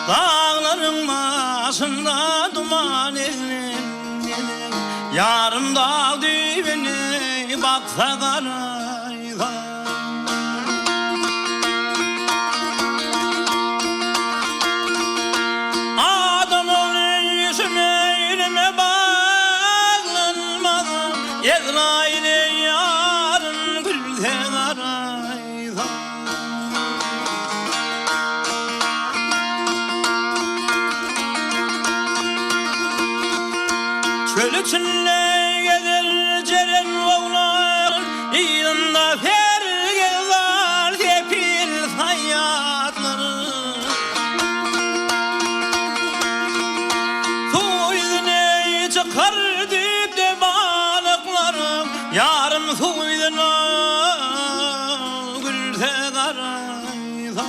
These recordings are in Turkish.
Dağların başında duman elin yarım dağ dibine baksa karayda. Adam onun yüzüme elime bağlanmadı, Ezrail'e yarın gülse karayda. Çöl içinde gezer ceren oğlan, yanında ferge var tepil hayatları. Su yüzüne çıkar dipte balıklarım, yarım su yüzüne gülse karaysa.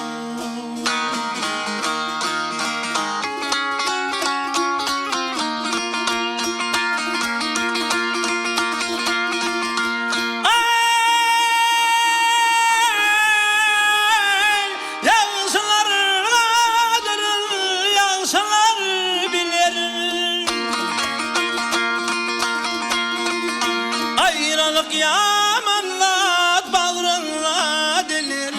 Ayrılık yamanlat bağrınla dilir.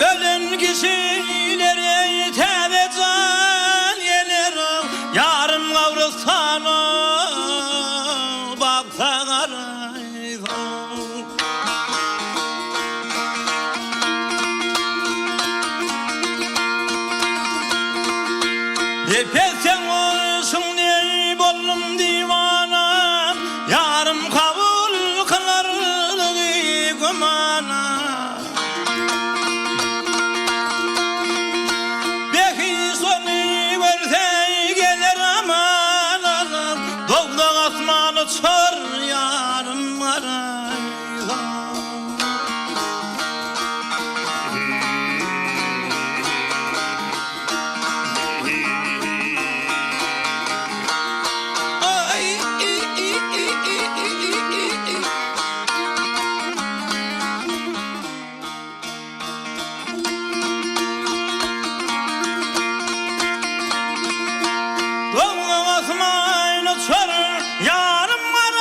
Ölen kişilere teve can gelir, yarım kavrulsana baksa karaysa. Epeysen olsun diye bollum divana, yarım kabul kılarlığı gümana. Belki sonu görse gelir aman aman, doğdu asmanı çor yarım arayla. Yarım var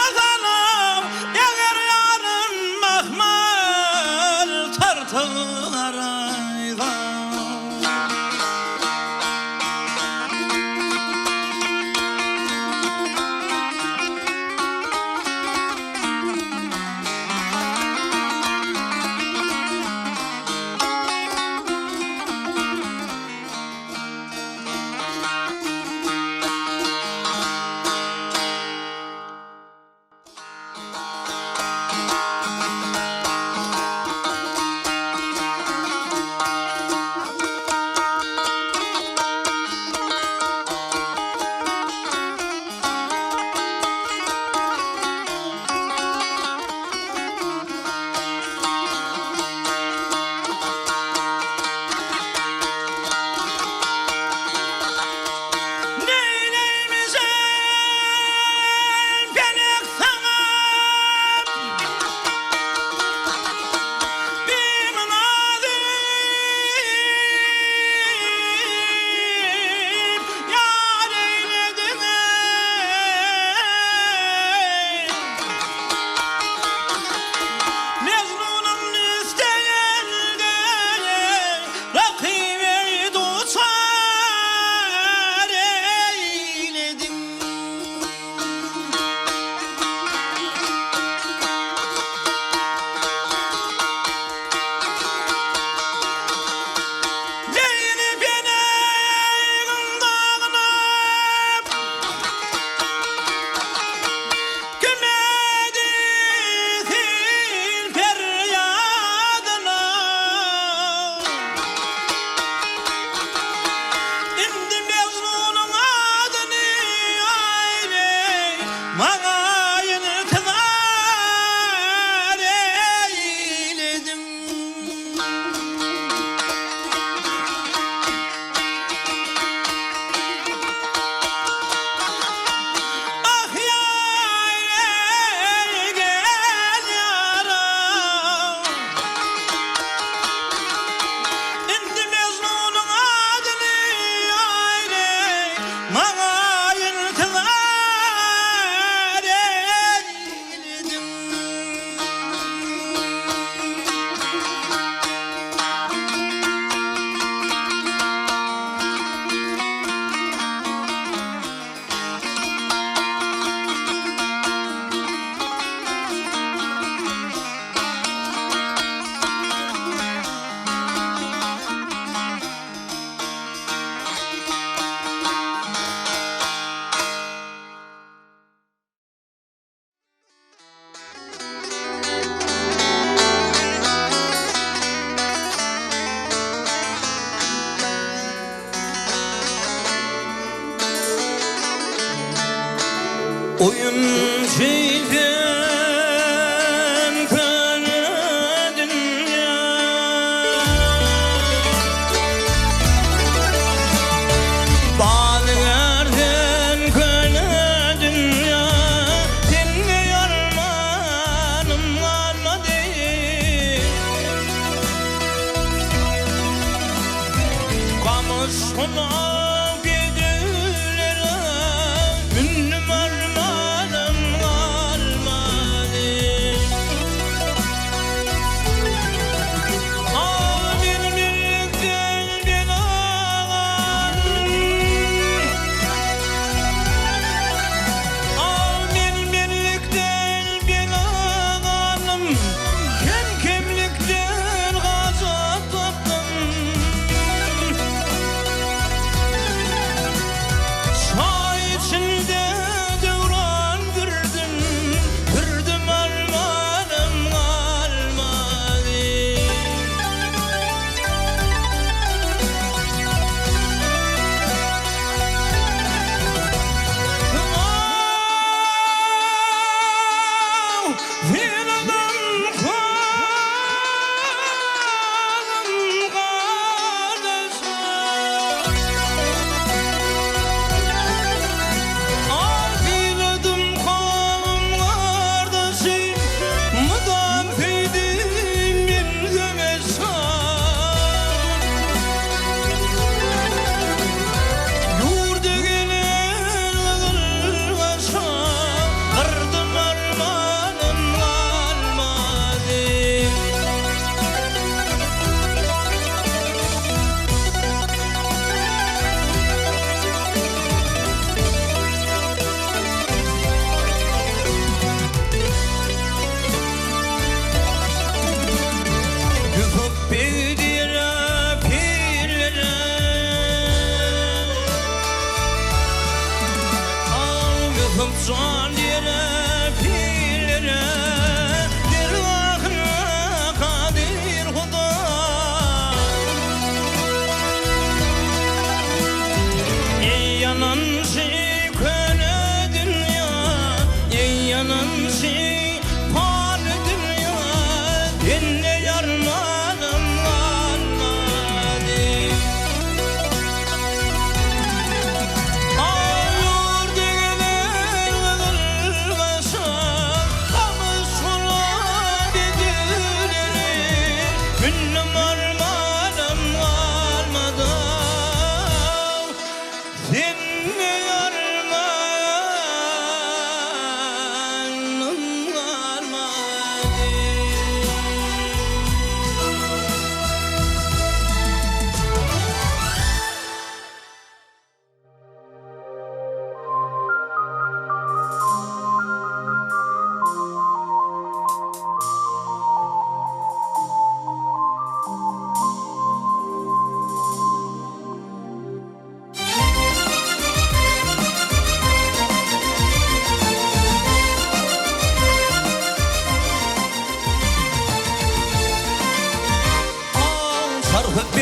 azalım, eğer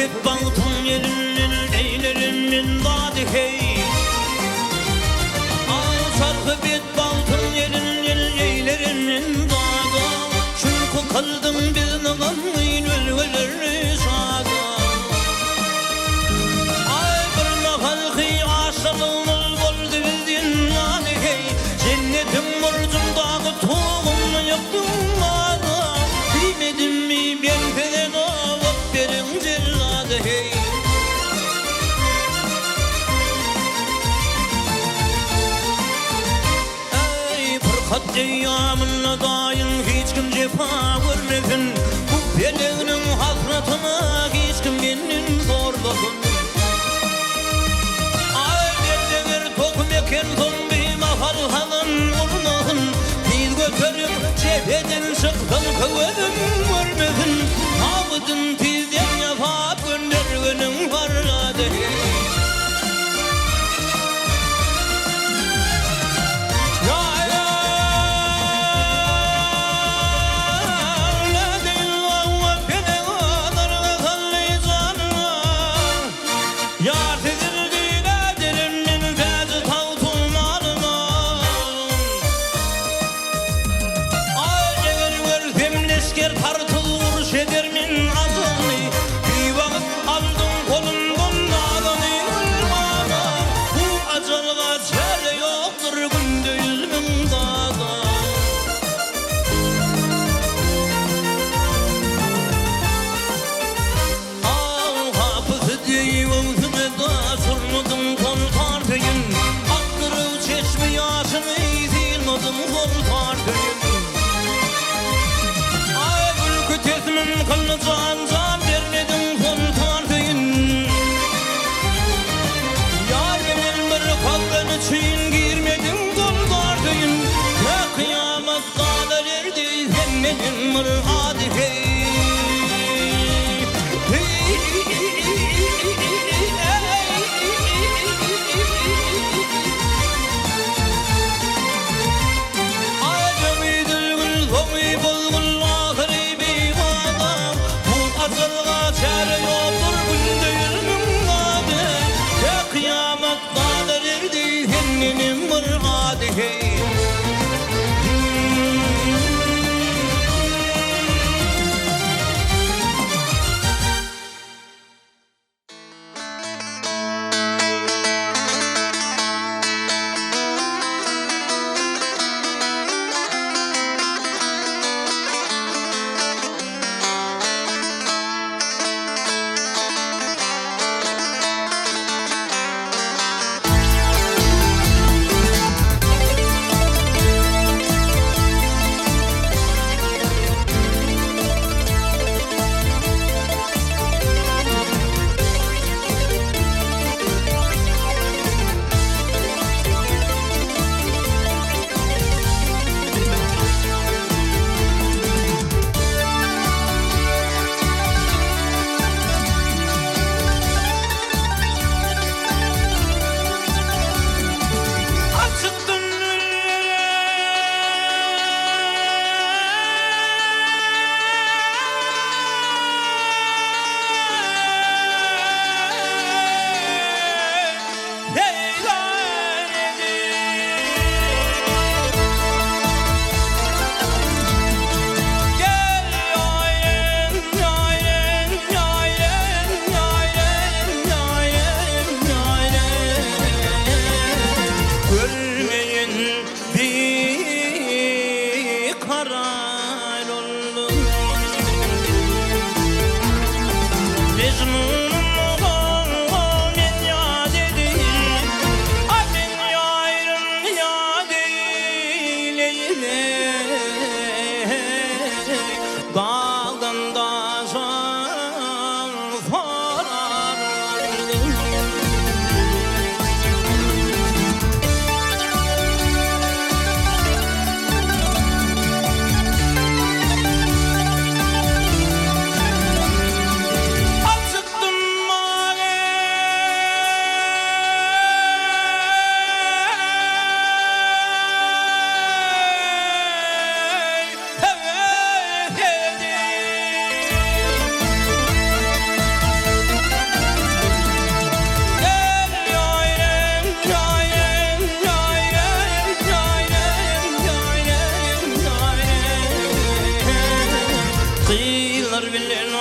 hep baltın elinin eylerimin dadı hey. Sarkı bet baltın elinin eylerimin dadı. Çünkü kaldım bir nağanlıyın ölüleri sağda. Ay bir mahalki aşılımız oldu bildin dadı hey. Cennetin burcundağı toğumunu yaptım bana. Bilmedim mi ben falan alıp verin celladı hey. Ey fırkat eyyamına daim hiç kim cefa görmesin. Bu beleğinin hasratına hiç kim benim zorlasın. Ay derdeğer tokmeken son bir mahal halın olmasın. Biz götürüp cepheden çıktın kıvırın görmesin. Nabıdın tizden yapıp göndergönün parladı. Can vermedim sultan köyün. Yârimin bir kalkın için girmedim sultan köyün. Ne kıyamet kadar erdi sen benim muradi hey. Kıyılar bilen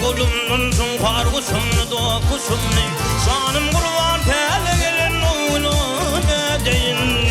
kolumdan var kuşumlu da kuşumlu canım kurban tele gelin oğlu ne deyin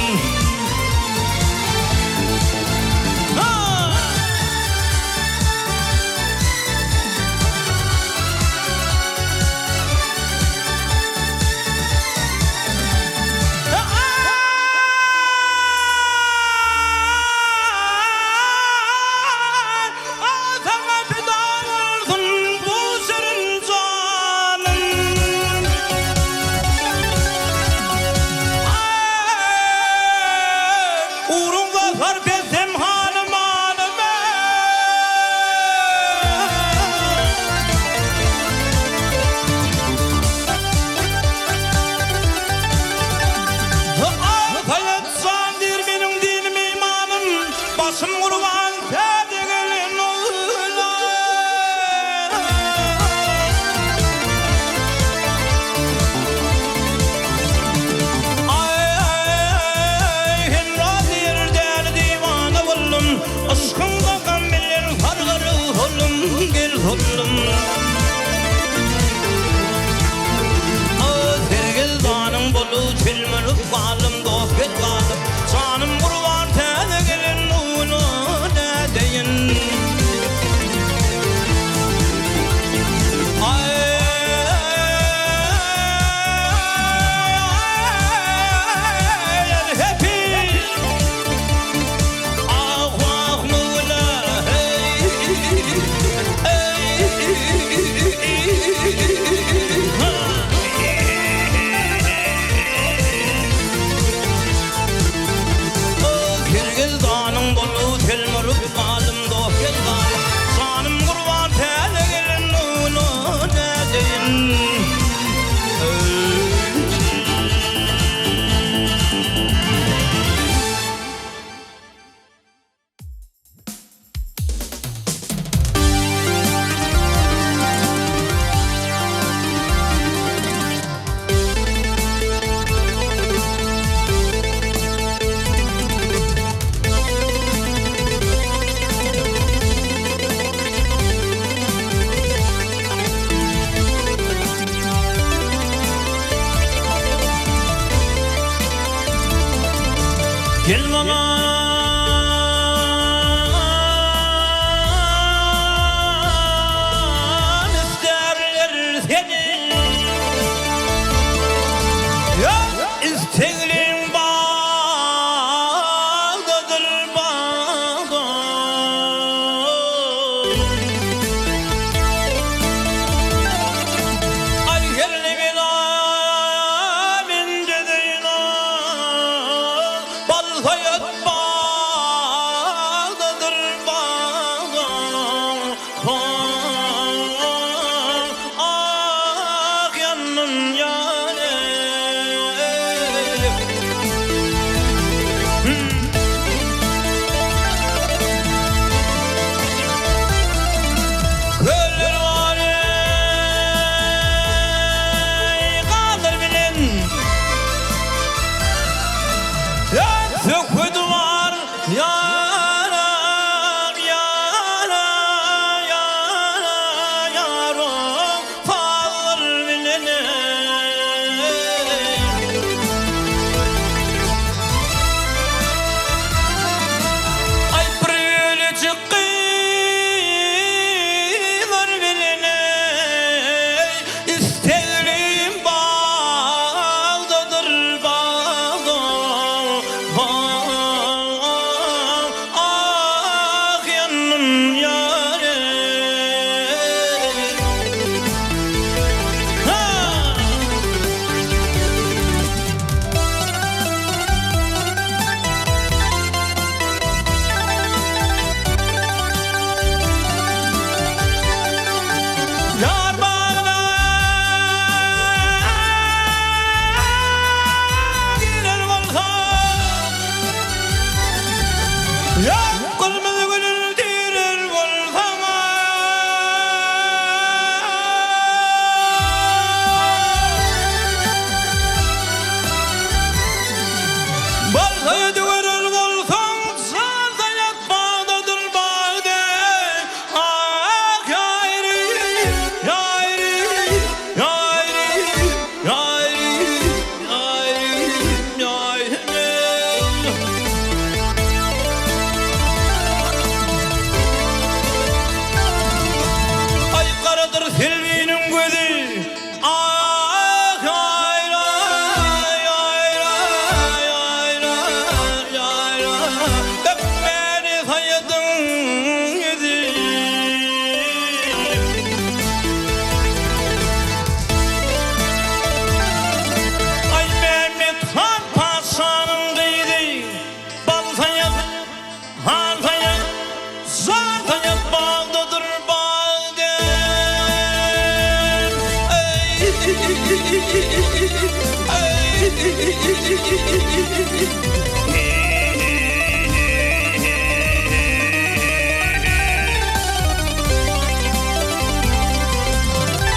Gel bana isterler seni. Ya isteğin bağdadır bağda. Ay yerli bir amin dedin bal hayat bağdadır bağda. Ah yanım yâre. Köller var ey kaldır bilin. Ya söküdü var yaram yaram yaram yaram kaldır bilin. Ay pırılı çıkıyor biline. İsteğim bağdadır bağda. Ah yanım yâre. Ha! Yar bağına girer olsa, ya kırmızı gülül dirir olsana. Baltayı düverir olsan, sazda yatmadadır bağda. Ah yayri, yayri, yayri, yayri, yayri, yayri. Ay karadır selvinin gözü. Ah yayra, yayra, yayra, yayra. Hep beni sayadın yüzü. Ay Mehmet Han Paşa'nın kıydı. Bal sayat, han sayat, zar sayat bağdadır bağda. Ey,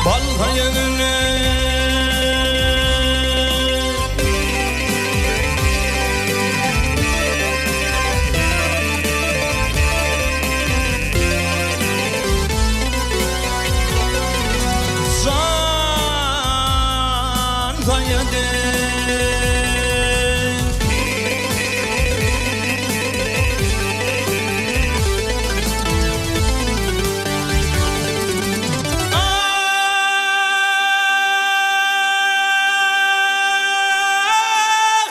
bal sayatını. Zan sayatı. Ah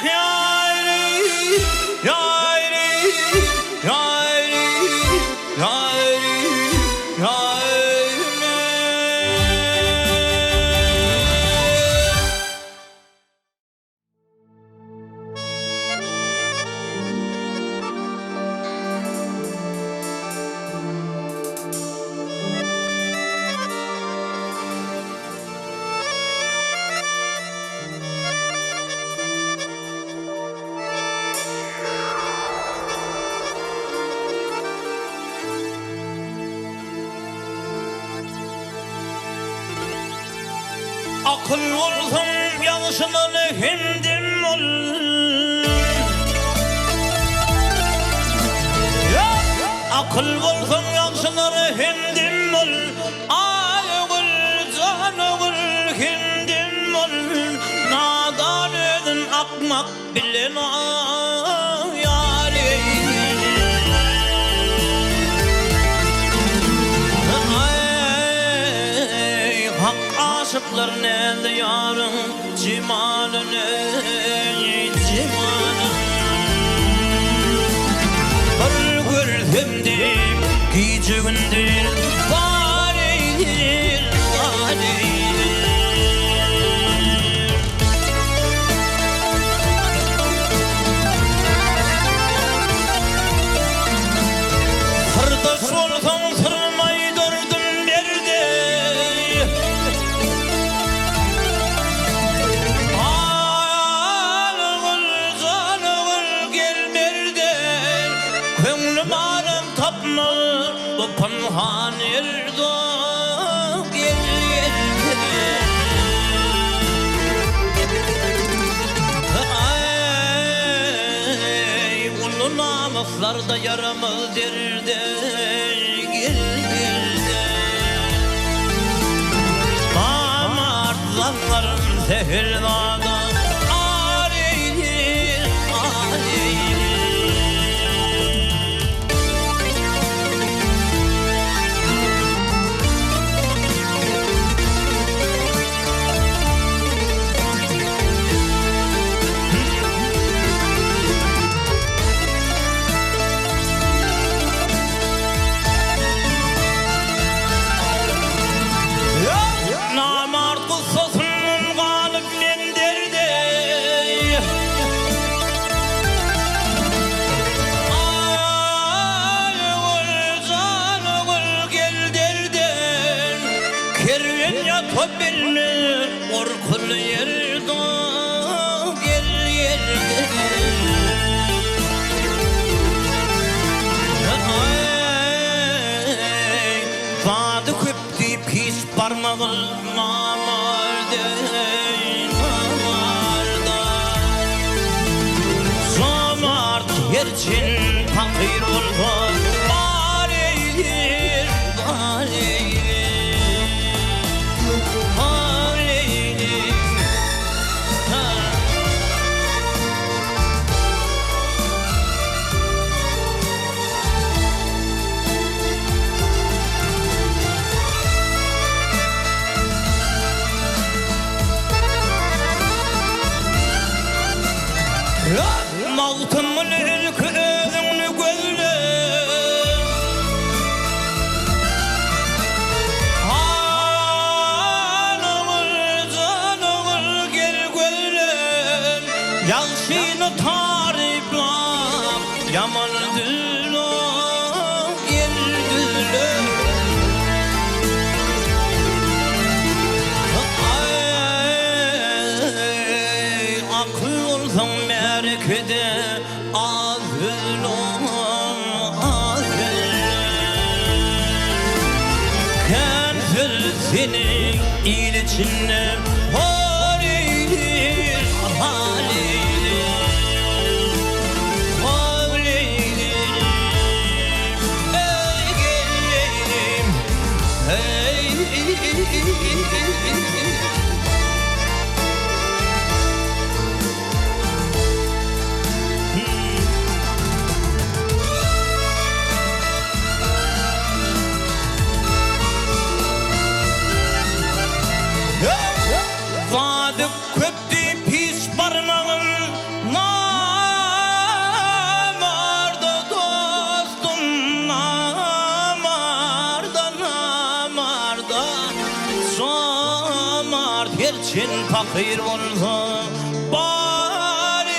yayri, yayri, yayri, yayri, yayri. Akıl olsun yanlışını hindim ol. Ya akıl olsun yanlışını hindim ol. Ay ol can ol hindim ol. Nadan edin akmak bilen ya. aşıkların elde yarın cimalını bir gördüm deyip gecegündür var eydir var eydir sırdaş olsam sırmay dördüm berde ağır canıvır gel berde köngülüm alem tapma bu panhan erdo gel gel ay ulu namuslarda yaramaz derde gel gel amartlanların zehirlada areydir areydir namart kutsasının galip men derdi ay ol canı ol gel derden kerven ya topilme orkul yerdo gel gel ay vadı köpti pis parmağın namarda namarda somart yerçin fakir oldu bareydir bareydir bareydir Maltımın ülkü özünü gözle Hanımır canımır gel gözle Yalşını tariflam yamanı dülüm gel dülüm ay akıl olsam merkede ağzın ağzın kenfil senin il içinde halidir halidir halidir ey geleyim ey vadı köpti pis parmağın namarda dostum namarda namarda somart yerçin fakir olsa bareydir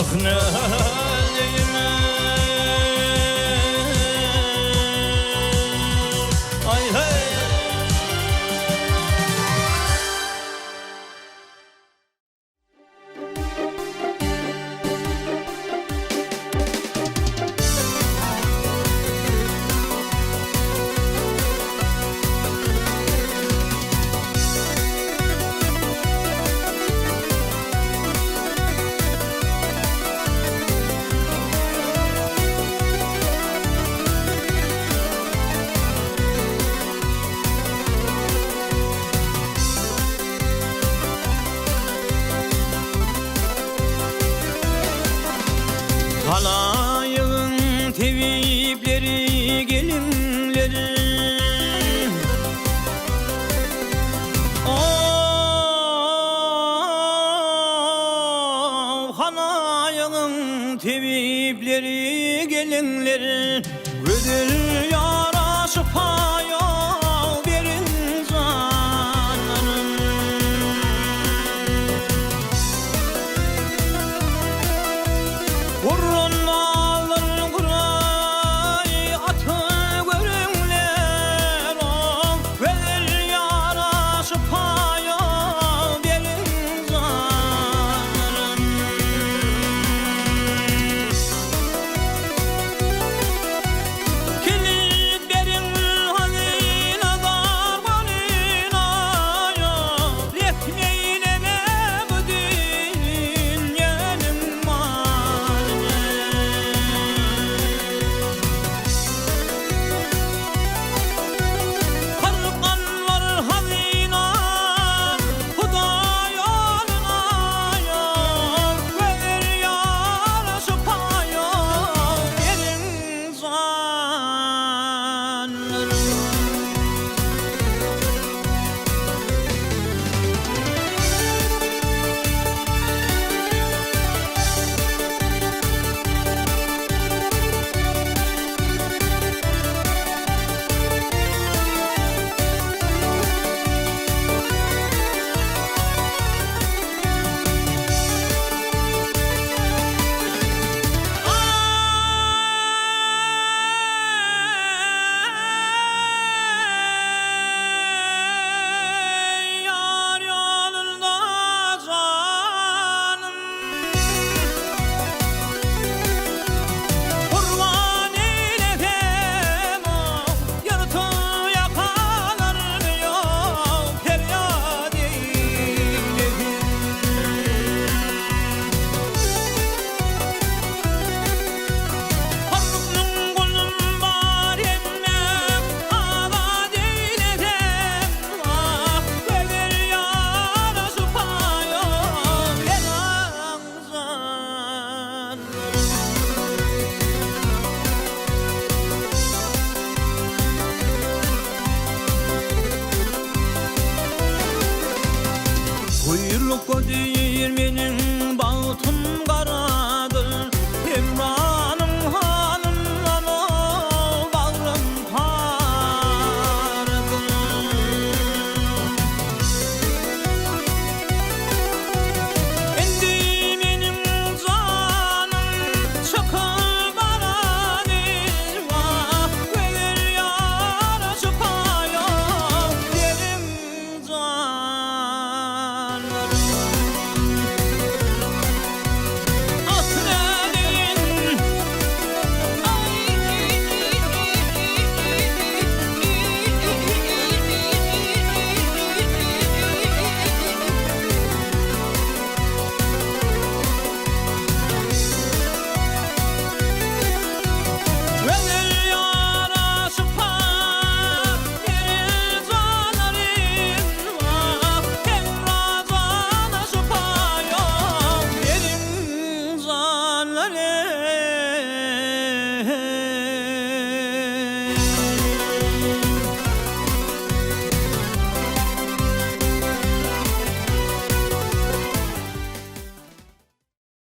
Ah ne diyeyim ay hey. Halayın tevipleri gelinleri Oh halayın tevipleri gelinleri ödül yaraşıp hayal verin zanlarım Vurun alır kuray atı görünler o verir yaraşıp hayal verin zanlarım Kilitlerin hazine darmanına Yetmeyle bu dünyanın maline Karıkanlar hazine Huda yoluna Verir yaraşıp hayal verin zanlarım Yar yolunda canım Kurban eyledim o yırtı yakalarını yok feryat eyledim Hakkın kulum var emme ağlat eyledim ah verir yaraşıp hayal verin zanlarım Kuyruk ödüğü